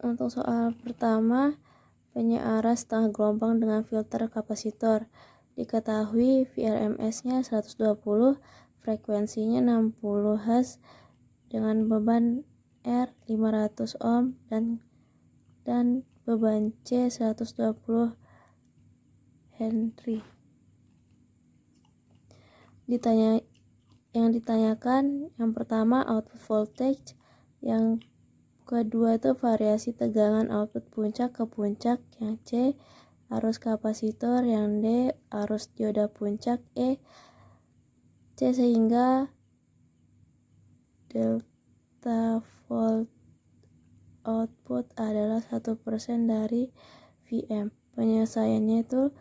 Untuk soal pertama, penyeara setengah gelombang dengan filter kapasitor. Diketahui VRMS-nya 120, frekuensinya 60 Hz dengan beban R 500 ohm dan beban C 120 Henry. Yang ditanyakan yang pertama output voltage, yang kedua itu variasi tegangan output puncak ke puncak, yang C arus kapasitor, yang D arus dioda puncak, C sehingga delta volt output adalah 1% dari Vm. Penyelesaiannya itu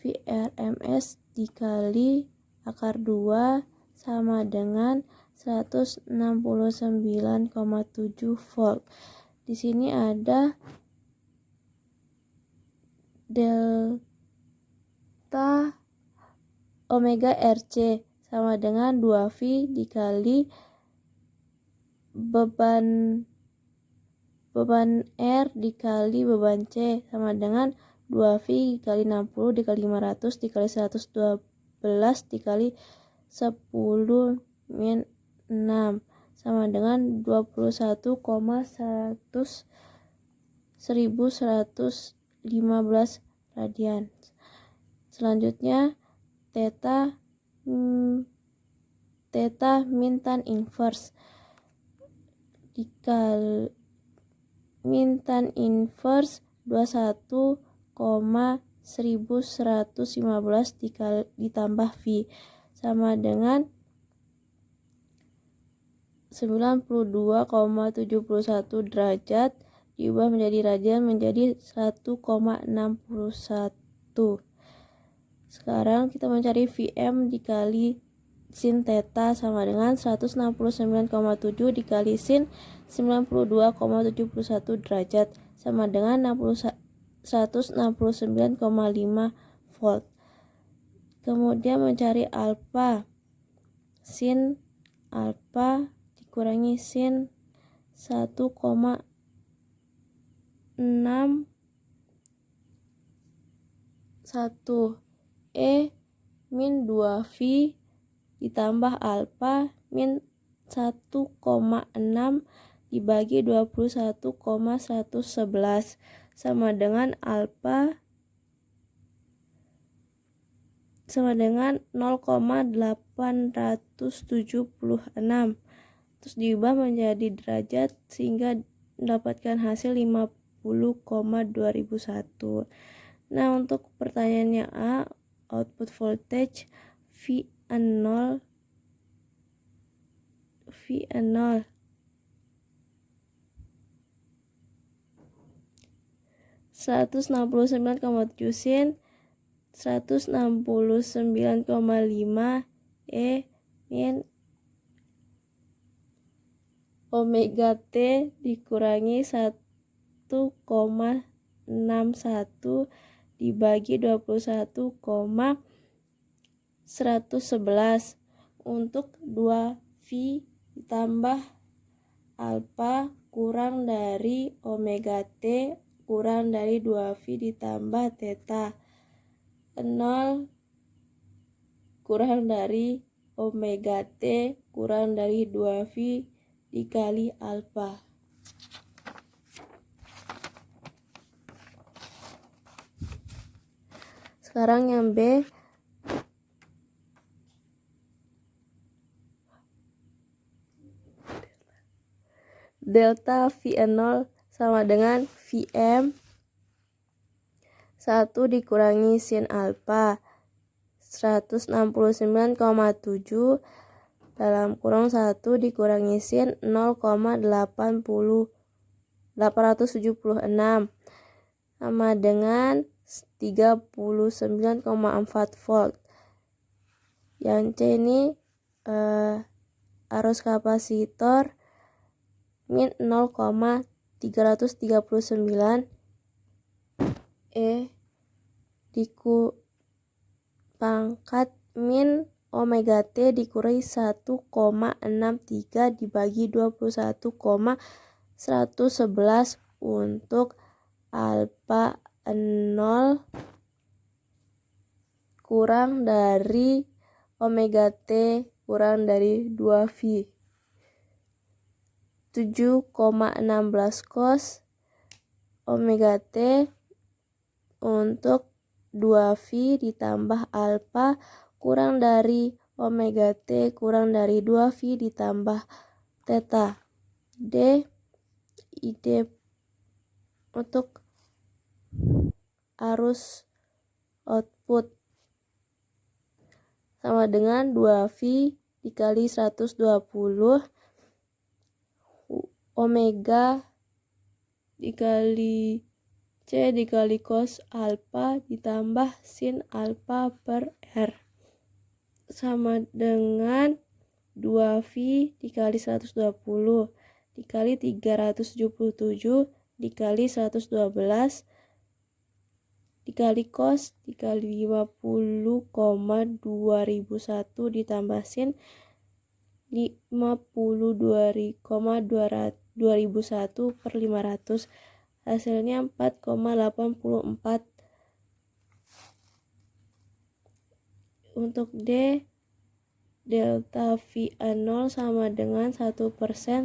VRMS dikali akar 2 sama dengan 169,7 volt. Di sini ada delta omega RC sama dengan 2V dikali beban R dikali beban C sama dengan 2V dikali 60 dikali 500 dikali 112 dikali 10 min 6 sama dengan 21,1115 radian. Selanjutnya theta min tan inverse dikali min tan inverse 21,1115 ditambah V sama dengan 92,71 derajat diubah menjadi radian menjadi 1,61. Sekarang kita mencari Vm dikali sin theta sama dengan 169,7 dikali sin 92,71 derajat sama dengan 169,5 volt. Kemudian mencari alfa, sin alfa dikurangi sin 1,6 min 2V ditambah alfa min 1,6 dibagi 21,111 sama dengan alfa sama dengan 0,876. Terus diubah menjadi derajat sehingga mendapatkan hasil 50,2001. Nah, untuk pertanyaannya A, output voltage V0 169,7 sin 169,5 min omega T dikurangi 1,61 dibagi 21,111 untuk 2V ditambah alfa kurang dari omega T kurang dari 2V ditambah theta 0 kurang dari omega T kurang dari 2V dikali alfa. Sekarang yang B, delta V0 sama dengan Vm 1 dikurangi sin alfa 169,7 dalam kurung 1 dikurangi sin 0,876 sama dengan 39,4 volt. Yang C ini arus kapasitor min 0,339 pangkat min omega T dikurangi 1,63 dibagi 21,111 111 untuk alfa 0 kurang dari omega T kurang dari 2V. 7,16 cos omega T untuk 2V ditambah alfa kurang dari omega T kurang dari 2V ditambah theta. D ID untuk arus output sama dengan 2V dikali 120 omega dikali C dikali cos alfa ditambah sin alfa per R sama dengan 2V dikali 120 dikali 377 dikali 112 dikali cos dikali 50,2001 ditambah sin 52,2001 per 500 hasilnya 4,84. Untuk D delta V0 sama dengan 1%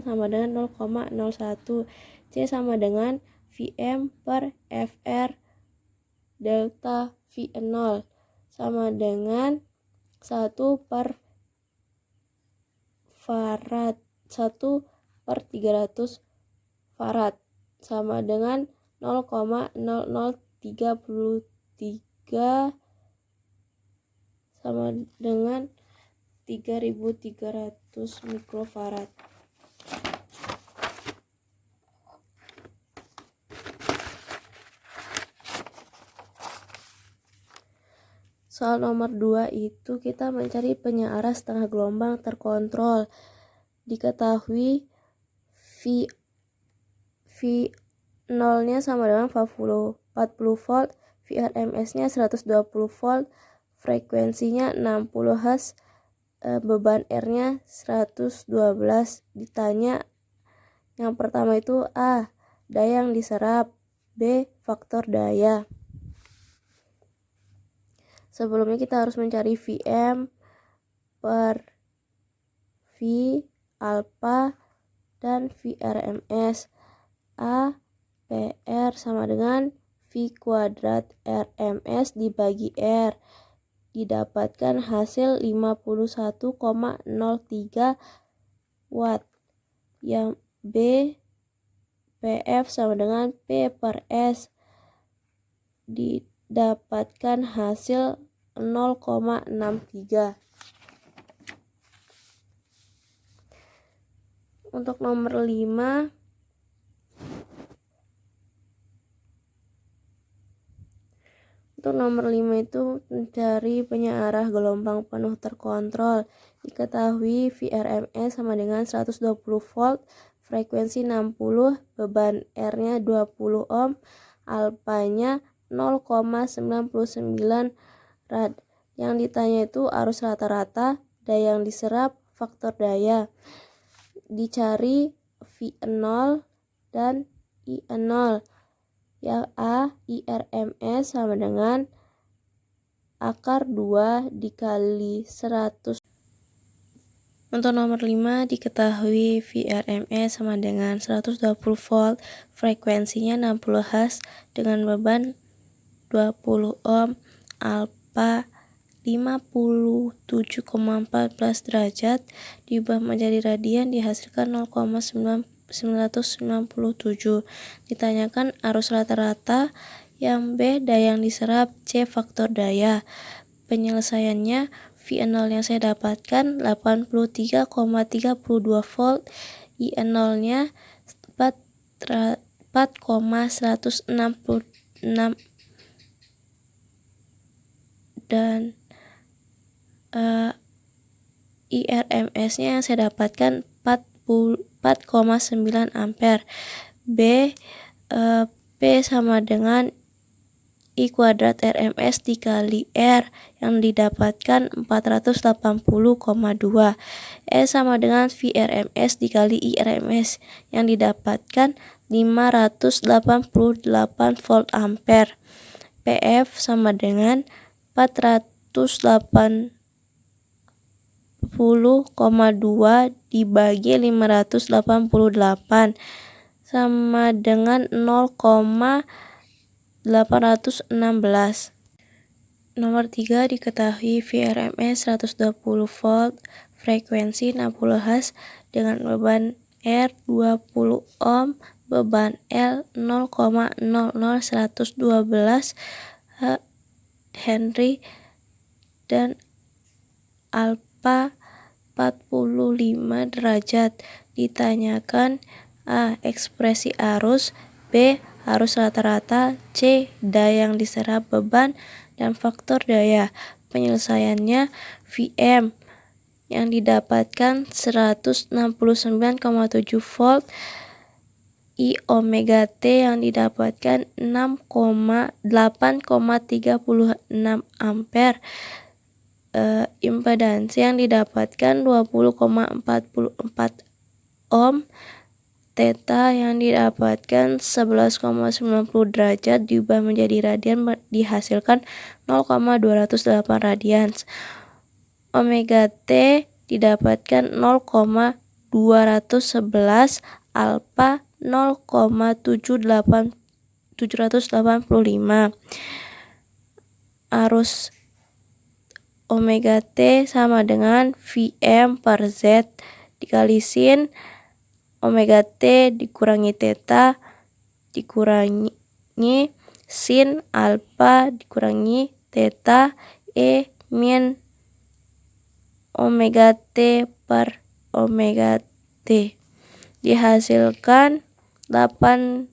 sama dengan 0,01. C sama dengan Vm per Fr delta V0 sama dengan 1 per farad 1 per 300 farad sama dengan 0,0033 sama dengan 3.300 mikrofarad. Soal nomor 2 itu kita mencari penyearah setengah gelombang terkontrol. Diketahui V0-nya sama dengan 40 volt, VRMS-nya 120 volt, frekuensinya 60 Hz, beban R-nya 112. Ditanya yang pertama itu A, daya yang diserap, B, faktor daya. Sebelumnya kita harus mencari Vm per V, alfa, dan VRMS. A, PR sama dengan V kuadrat RMS dibagi R. Didapatkan hasil 51,03 watt. Yang B, PF sama dengan P per S. Didapatkan hasil 0,63. Untuk nomor 5 itu mencari penyearah gelombang penuh terkontrol. Diketahui VRMS sama dengan 120 volt, frekuensi 60, beban R-nya 20 ohm, alfanya 0,99 rad. Yang ditanya itu arus rata-rata, daya yang diserap, faktor daya. Dicari V0 dan I0. Yang A, IRMS sama dengan akar 2 dikali 100. Untuk nomor 5 diketahui VRMS sama dengan 120 volt, frekuensinya 60 Hz dengan beban 20 ohm, alfa 57,14 derajat diubah menjadi radian dihasilkan 0,997. Ditanyakan arus rata-rata. Yang B, daya yang diserap, C, faktor daya. Penyelesaiannya V0 yang saya dapatkan 83,32 volt, I0-nya 4,166 dan IRMS-nya yang saya dapatkan 4,9 ampere. B, P sama dengan I kuadrat RMS dikali R yang didapatkan 480,2. E sama dengan V RMS dikali I RMS yang didapatkan 588 volt ampere. PF sama dengan 480,2 dibagi 588 sama dengan 0,816. Nomor 3 diketahui VRMS 120 volt, frekuensi 60 Hz dengan beban R 20 ohm, beban L 0,00112 Henry dan alfa 45 derajat. Ditanyakan A. Ekspresi arus, B. Arus rata-rata, C. Daya yang diserap beban, dan faktor daya. Penyelesaiannya Vm yang didapatkan 169,7 volt, I omega T yang didapatkan 8,36 ampere, impedansi yang didapatkan 20,44 ohm, Theta yang didapatkan 11,90 derajat diubah menjadi radian dihasilkan 0,208 radians. Omega T didapatkan 0,211, alfa 0,785. Arus omega T sama dengan Vm per Z dikali sin omega T dikurangi theta dikurangi sin alfa dikurangi theta E min omega T per omega T. Dihasilkan 8,36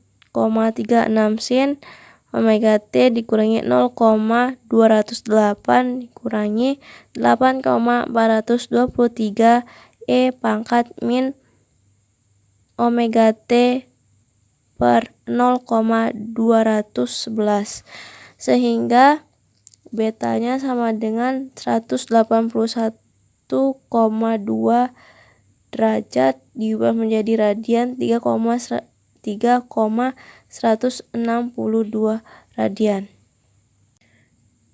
sin omega T dikurangi 0,208 dikurangi 8,423 E pangkat min omega T per 0,211 sehingga betanya sama dengan 181,2 derajat diubah menjadi radian 3,162 radian.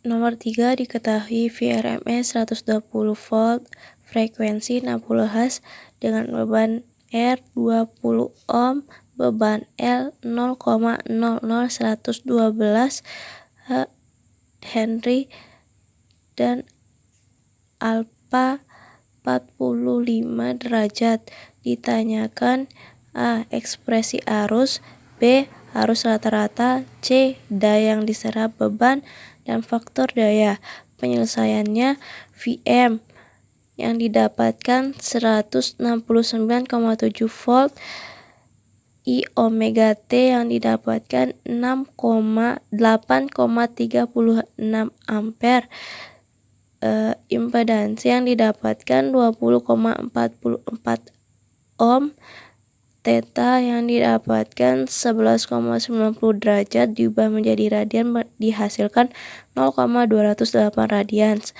Nomor 3 diketahui VRMS 120 volt, frekuensi 60 Hz dengan beban R 20 ohm, beban L 0,00112 Henry dan alfa 45 derajat. Ditanyakan A. Ekspresi arus, B. Arus rata-rata, C. Daya yang diserap beban, dan faktor daya. Penyelesaiannya Vm yang didapatkan 169,7 volt, I omega T yang didapatkan 8,36 ampere, impedansi yang didapatkan 20,44 ohm, Theta yang didapatkan 11,90 derajat diubah menjadi radian dihasilkan 0,208 radians.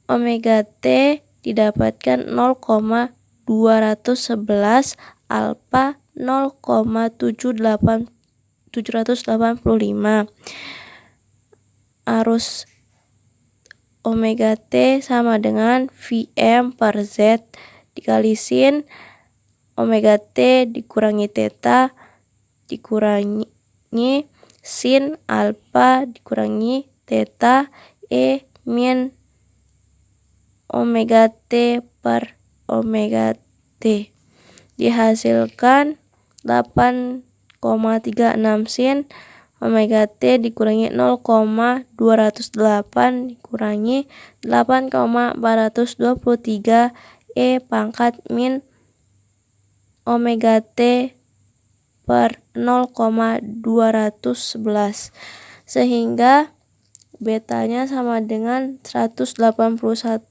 Omega T didapatkan 0,211, alfa 0,785. Arus omega T sama dengan Vm per Z dikali sin omega T dikurangi theta dikurangi sin alfa dikurangi theta E min omega T per omega T. Dihasilkan 8,36 sin omega T dikurangi 0,208 dikurangi 8,423 E pangkat min omega T per 0,211 sehingga betanya sama dengan 181,2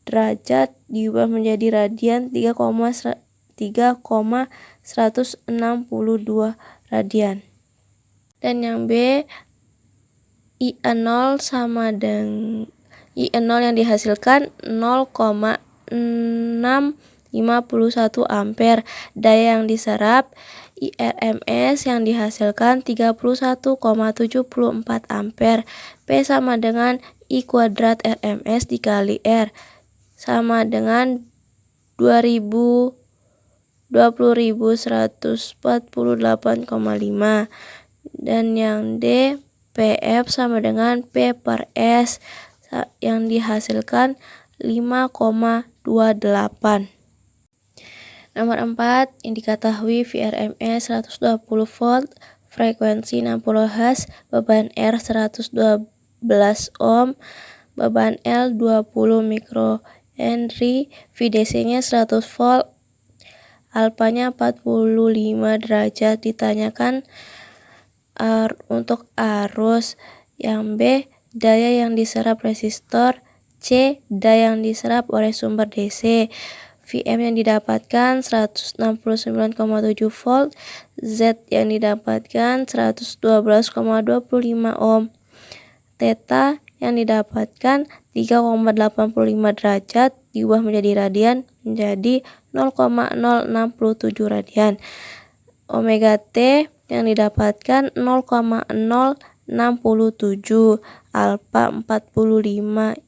derajat diubah menjadi radian 3,162 radian. Dan yang B, I0 sama dengan I0 yang dihasilkan 0,651 ampere. Daya yang diserap IRMS yang dihasilkan 31,74 ampere. P sama dengan I kuadrat RMS dikali R sama dengan 20.148,5. Dan yang D, PF sama dengan P per S yang dihasilkan 5,28. Nomor 4, yang diketahui VRMS 120 volt, frekuensi 60 Hz, beban R 112 ohm, beban L 20 mikrohenry, VDC-nya 100 volt, alpanya 45 derajat. Ditanyakan untuk arus. Yang B, daya yang diserap resistor. C, daya yang diserap oleh sumber DC. Vm yang didapatkan 169,7 volt, Z yang didapatkan 112,25 ohm, Theta yang didapatkan 3,85 derajat diubah menjadi radian menjadi 0,067 radian. Omega T yang didapatkan 0,067, alfa 45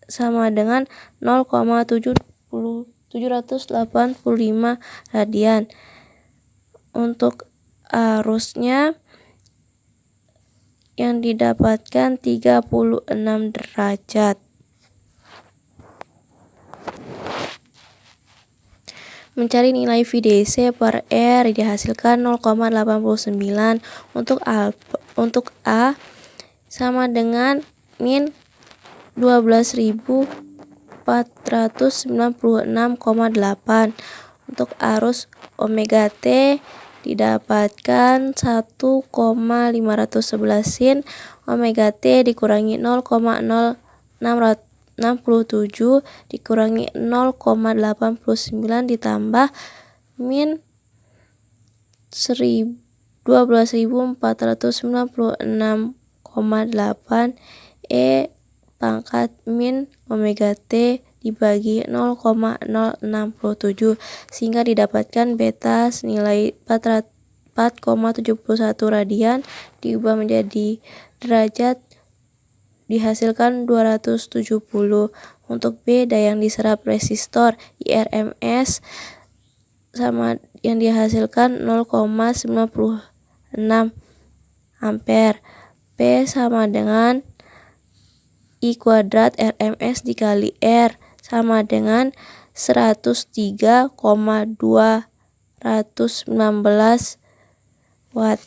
sama dengan 0,785 radian. Untuk arusnya yang didapatkan 36 derajat. Mencari nilai VDC per R dihasilkan 0,89. Untuk A sama dengan min 12.496,8. Untuk arus omega T didapatkan 1,511 sin. Omega T dikurangi 0,0667 dikurangi 0,89 ditambah min 12.496,8 E pangkat min omega T dibagi 0,067 sehingga didapatkan beta senilai 4,71 radian diubah menjadi derajat dihasilkan 270. Untuk B, daya yang diserap resistor IRMS sama yang dihasilkan 0,96 ampere. P sama dengan I kuadrat RMS dikali R sama dengan 103,219 watt.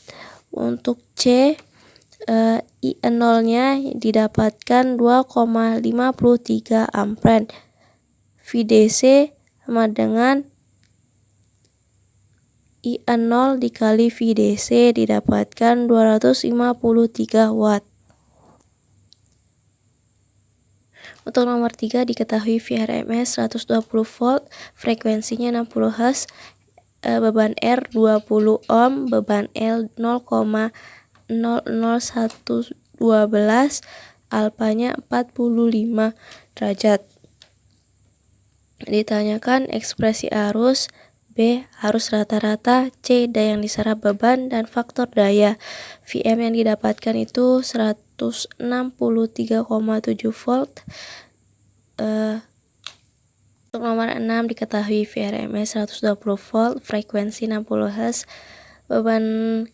Untuk C, I0-nya didapatkan 2,53 ampere. VDC sama dengan I0 dikali VDC didapatkan 253 watt. Untuk nomor 3 diketahui VRMS 120 volt, frekuensinya 60 Hz, beban R 20 ohm, beban L 0,00112, alpanya 45 derajat. Ditanyakan ekspresi arus. B, arus rata-rata. C, daya yang diserap beban dan faktor daya. Vm yang didapatkan itu 163,7 volt. Untuk nomor 6 diketahui VRMS 120 volt, frekuensi 60 Hz, beban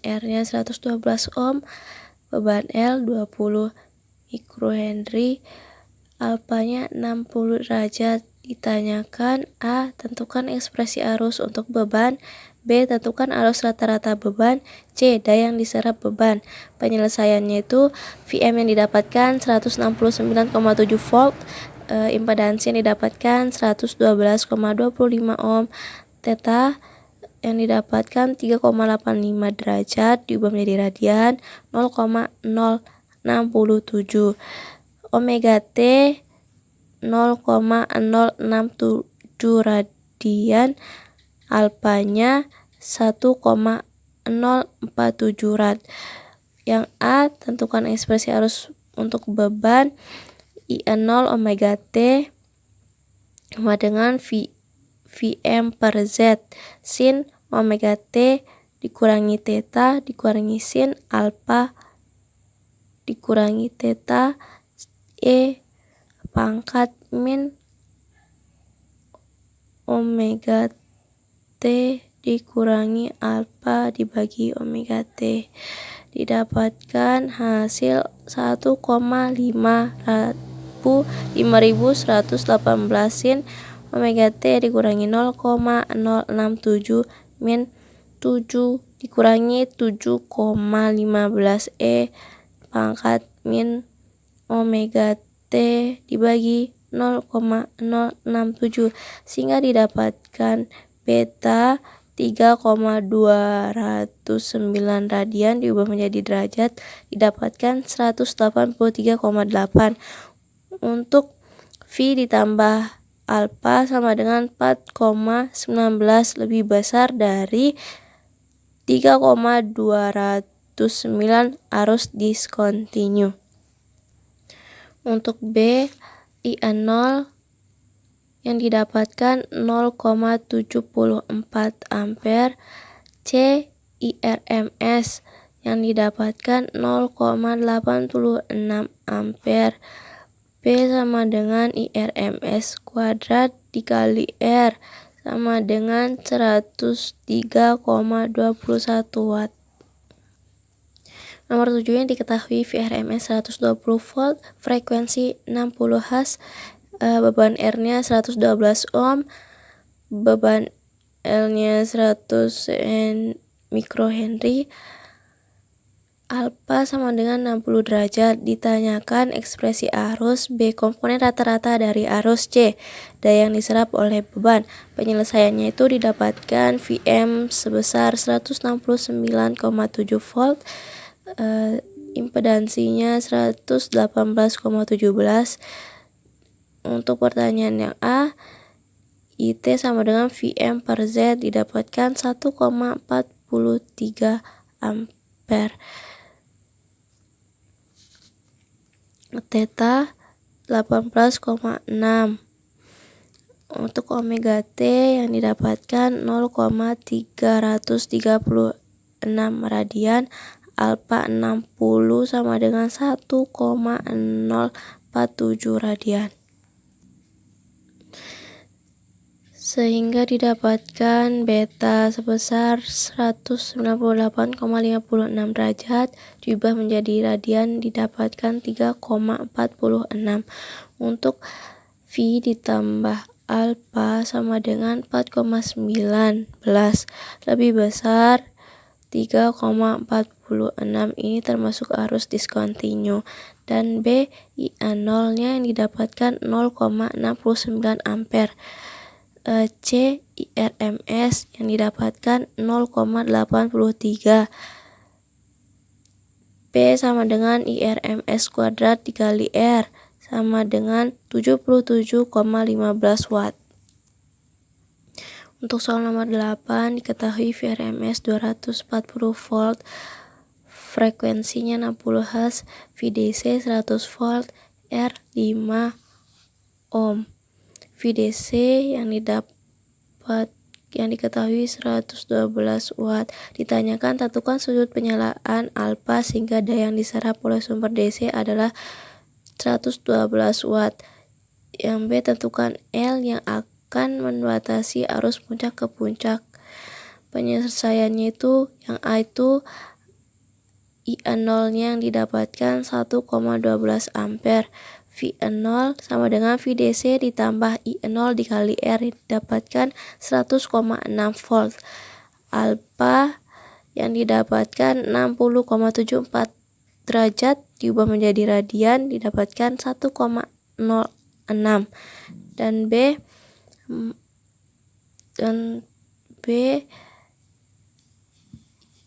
R-nya 112 ohm, beban L 20 mikrohenry, alpanya 60 derajat. Ditanyakan A, tentukan ekspresi arus untuk beban. B, tentukan arus rata-rata beban. C, daya yang diserap beban. Penyelesaiannya itu Vm yang didapatkan 169,7 volt, impedansi yang didapatkan 112,25 ohm, theta yang didapatkan 3,85 derajat diubah menjadi radian 0,067. Omega T 0,067 radian, alpanya 1,6 rad. Yang A, tentukan ekspresi arus untuk beban IN0 omega T sama dengan Vm per Z sin omega T dikurangi theta dikurangi sin alpha dikurangi theta E pangkat min omega T dikurangi alpha dibagi omega T. Didapatkan hasil 5118 sin omega T dikurangi 0,067 min 7 dikurangi 7,15 E pangkat min omega T dibagi 0,067 sehingga didapatkan beta 3,209 radian diubah menjadi derajat didapatkan 183,8. Untuk V ditambah alpha sama dengan 4,19 lebih besar dari 3,209 arus diskontinu. Untuk B, IN0 yang didapatkan 0,74 ampere, C, IRMS yang didapatkan 0,86 ampere, P sama dengan IRMS kuadrat dikali R sama dengan 103,21 watt. Nomor 7 yang diketahui VRMS 120 volt, frekuensi 60 Hz, beban R-nya 112 ohm, beban L-nya 100 mikrohenry, alpha sama dengan 60 derajat. Ditanyakan ekspresi arus, B komponen rata-rata dari arus, C daya yang diserap oleh beban. Penyelesaiannya itu didapatkan Vm sebesar 169,7 volt, impedansinya 118,17. Untuk pertanyaan yang A, IT sama dengan Vm per Z didapatkan 1,43 ampere. Theta 18,6. Untuk omega T yang didapatkan 0,336 radian, alpha 60 sama dengan 1,047 radian. Sehingga didapatkan beta sebesar 198,56 derajat diubah menjadi radian didapatkan 3,46. Untuk V ditambah alpha sama dengan 4,19 lebih besar 3,46. Ini termasuk arus diskontinu. Dan B, IN0 nya yang didapatkan 0,69 ampere. C, IRMS yang didapatkan 0,83. P sama dengan IRMS kuadrat dikali R sama dengan 77,15 watt. Untuk soal nomor 8 diketahui VRMS 240 volt, frekuensinya 60 Hz, VDC 100 volt, R 5 ohm. VDC yang diketahui 112 watt. Ditanyakan tentukan sudut penyalaan alpha sehingga daya yang diserap oleh sumber DC adalah 112 watt. Yang B, tentukan L yang akan membatasi arus puncak ke puncak. Penyelesaiannya itu yang A itu IN0 nya yang didapatkan 1,12 ampere. V0 sama dengan VDC ditambah I0 dikali R didapatkan 100,6 volt. Alpha yang didapatkan 60,74 derajat diubah menjadi radian didapatkan 1,06. Dan B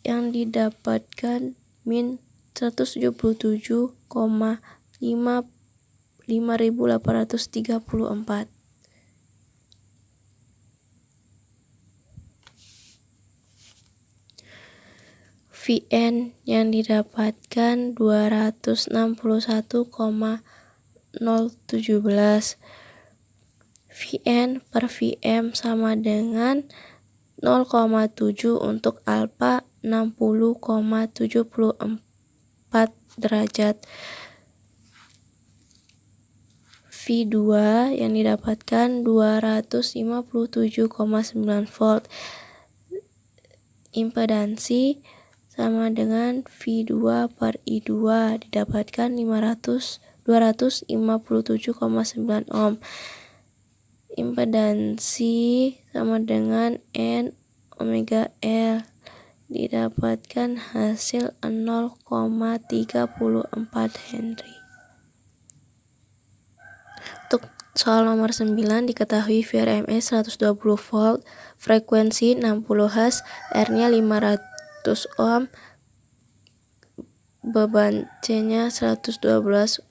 yang didapatkan min 177,5834. Vn yang didapatkan 261,017. Vn per Vm sama dengan 0,7 untuk alfa 60,74 derajat. V2 yang didapatkan 257,9 volt. Impedansi sama dengan V2 per I2 didapatkan 257,9 ohm. Impedansi sama dengan N omega L didapatkan hasil 0,34 Henry. Untuk soal nomor 9 diketahui VRMS 120 volt, frekuensi 60 Hz, R-nya 500 ohm, beban C-nya 112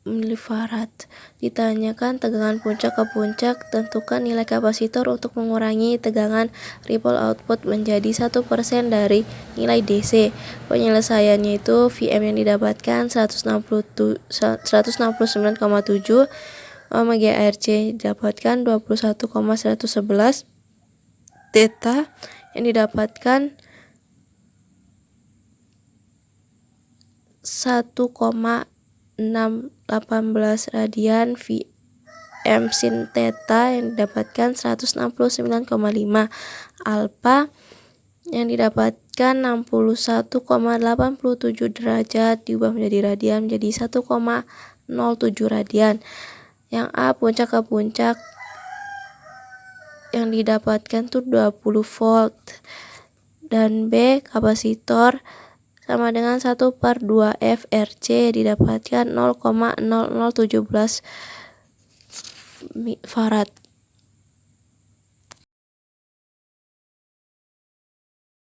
milifarad. Ditanyakan tegangan puncak ke puncak, tentukan nilai kapasitor untuk mengurangi tegangan ripple output menjadi 1% dari nilai DC. Penyelesaiannya itu Vm yang didapatkan 169,7, omega RC didapatkan 21,111, theta yang didapatkan 1,618 radian, Vm sin theta yang didapatkan 169,5, alpha yang didapatkan 61,87 derajat diubah menjadi radian menjadi 1,07 radian. Yang A puncak ke puncak yang didapatkan tuh 20 volt, dan B kapasitor sama dengan 1/2 FRC didapatkan 0,0017 farad.